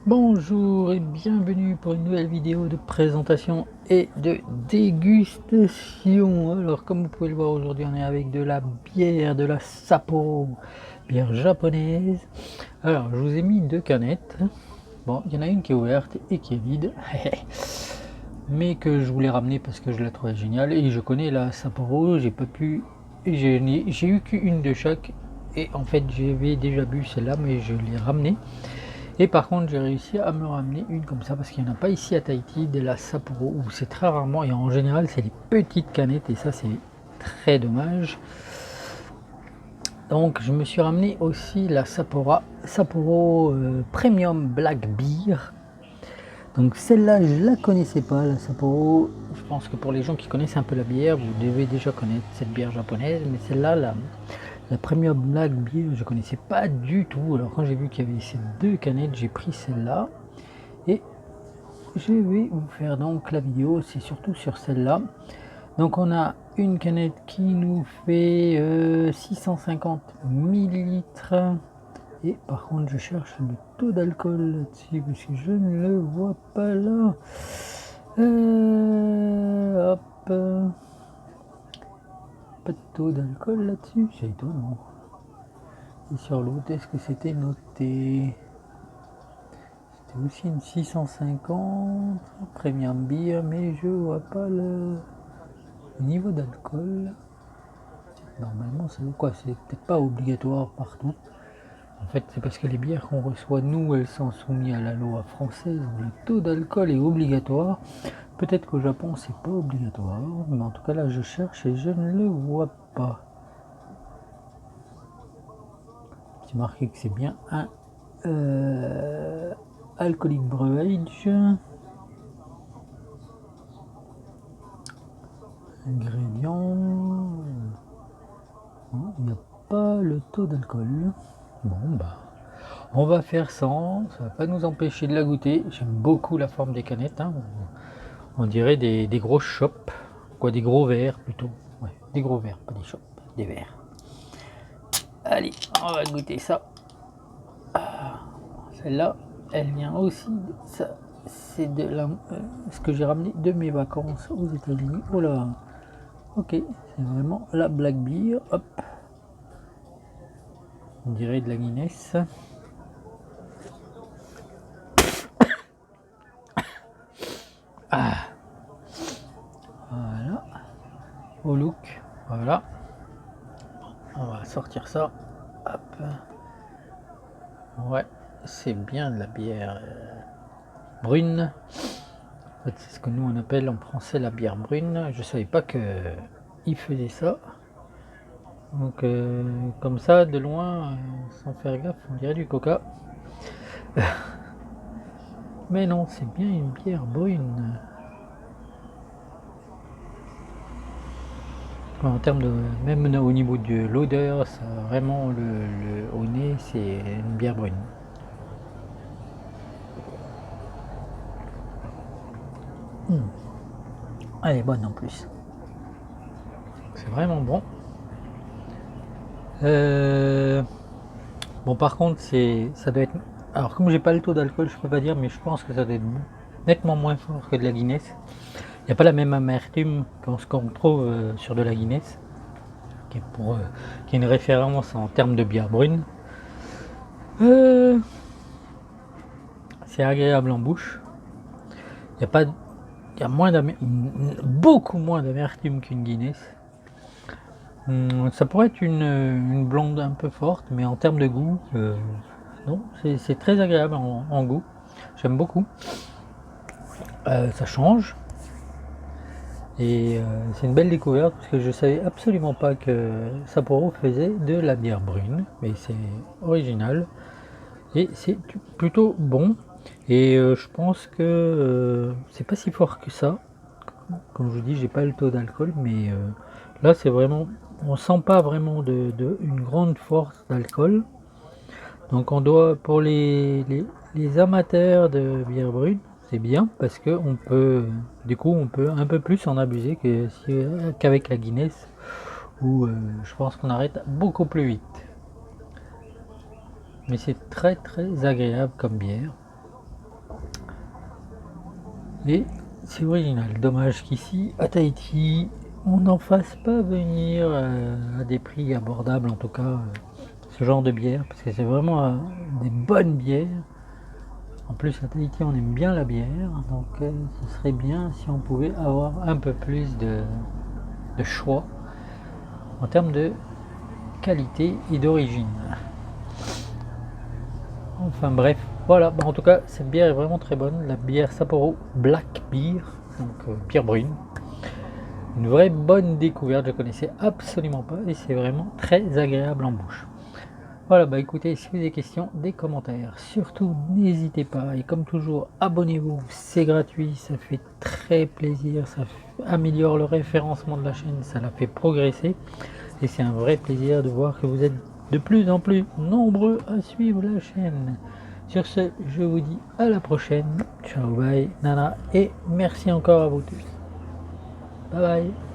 Bonjour et bienvenue pour une nouvelle vidéo de présentation et de dégustation. Alors comme vous pouvez le voir, aujourd'hui on est avec de la bière, de la Sapporo, bière japonaise. Alors je vous ai mis deux canettes. Bon, il y en a une qui est ouverte et qui est vide, mais que je voulais ramener parce que je la trouvais géniale et je connais la Sapporo. J'ai pas pu, j'ai eu qu'une de chaque et en fait j'avais déjà bu celle-là, mais je l'ai ramenée. Et par contre, j'ai réussi à me ramener une comme ça parce qu'il n'y en a pas ici à Tahiti, de la Sapporo, où c'est très rarement, et en général, c'est des petites canettes, et ça, c'est très dommage. Donc, je me suis ramené aussi la Sapporo Premium Black Beer. Donc, celle-là, je la connaissais pas, la Sapporo. Je pense que pour les gens qui connaissent un peu la bière, vous devez déjà connaître cette bière japonaise, mais celle-là, la Premium Black Beer, je connaissais pas du tout. Alors quand j'ai vu qu'il y avait ces deux canettes, j'ai pris celle-là et je vais vous faire donc la vidéo, c'est surtout sur celle-là. Donc on a une canette qui nous fait 650 millilitres et par contre je cherche le taux d'alcool là-dessus parce que je ne le vois pas là. Hop, pas de taux d'alcool là-dessus, c'est étonnant. Et sur l'autre, est-ce que c'était noté? C'était aussi une 650 premium beer, mais je vois pas le niveau d'alcool. Normalement, c'est quoi? C'est peut-être pas obligatoire partout. En fait, c'est parce que les bières qu'on reçoit, nous, elles sont soumises à la loi française où le taux d'alcool est obligatoire. Peut-être qu'au Japon, c'est pas obligatoire, mais en tout cas, là, je cherche et je ne le vois pas. C'est marqué que c'est bien un alcoolic brewery. Ingrédients. Il n'y a pas le taux d'alcool. Bon bah, on va faire sans, ça va pas nous empêcher de la goûter. J'aime beaucoup la forme des canettes, hein. On dirait des gros chopes, quoi, des gros verres plutôt. Ouais, des gros verres, pas des chopes, des verres. Allez, on va goûter ça. Celle-là, elle vient aussi, ça, c'est de la, ce que j'ai ramené de mes vacances aux États-Unis. Oh là, ok, c'est vraiment la Black Beer. Hop, on dirait de la Guinness. Ah, voilà, au look, voilà. On va sortir ça. Hop. Ouais, c'est bien de la bière brune. En fait, c'est ce que nous on appelle en français la bière brune. Je savais pas que ils faisaient ça. Donc comme ça, de loin, sans faire gaffe, on dirait du coca. Mais non, c'est bien une bière brune. En termes de, même au niveau de l'odeur, ça vraiment au nez, c'est une bière brune. Elle est bonne en plus. C'est vraiment bon. Bon, par contre, ça doit être. Alors, comme j'ai pas le taux d'alcool, je peux pas dire, mais je pense que ça doit être nettement moins fort que de la Guinness. Il n'y a pas la même amertume ce qu'on trouve sur de la Guinness, qui est une référence en termes de bière brune. C'est agréable en bouche. Il y a pas, il y a beaucoup moins d'amertume qu'une Guinness. Ça pourrait être une blonde un peu forte, mais en termes de goût, non, c'est très agréable en goût. J'aime beaucoup. Ça change. Et c'est une belle découverte parce que je savais absolument pas que Sapporo faisait de la bière brune, mais c'est original et c'est plutôt bon. Et je pense que c'est pas si fort que ça. Comme je vous dis, j'ai pas le taux d'alcool, mais là c'est vraiment, on sent pas vraiment une grande force d'alcool. Donc on doit, pour les amateurs de bière brune, c'est bien parce que on peut, du coup, on peut un peu plus en abuser qu'avec la Guinness, où je pense qu'on arrête beaucoup plus vite. Mais c'est très très agréable comme bière. et c'est original. Dommage qu'ici, à Tahiti, on n'en fasse pas venir à des prix abordables, en tout cas, ce genre de bière, parce que c'est vraiment des bonnes bières. En plus, à Tahiti, on aime bien la bière, donc ce serait bien si on pouvait avoir un peu plus de choix en termes de qualité et d'origine. Enfin bref, voilà. Bah, en tout cas, cette bière est vraiment très bonne. La bière Sapporo Black Beer, donc bière brune. Une vraie bonne découverte, je connaissais absolument pas et c'est vraiment très agréable en bouche. Voilà, bah écoutez, si vous avez des questions, des commentaires, surtout n'hésitez pas et comme toujours, abonnez-vous, c'est gratuit, ça fait très plaisir, ça améliore le référencement de la chaîne, ça la fait progresser et c'est un vrai plaisir de voir que vous êtes de plus en plus nombreux à suivre la chaîne. Sur ce, je vous dis à la prochaine, ciao, bye, nana, et merci encore à vous tous. Bye bye.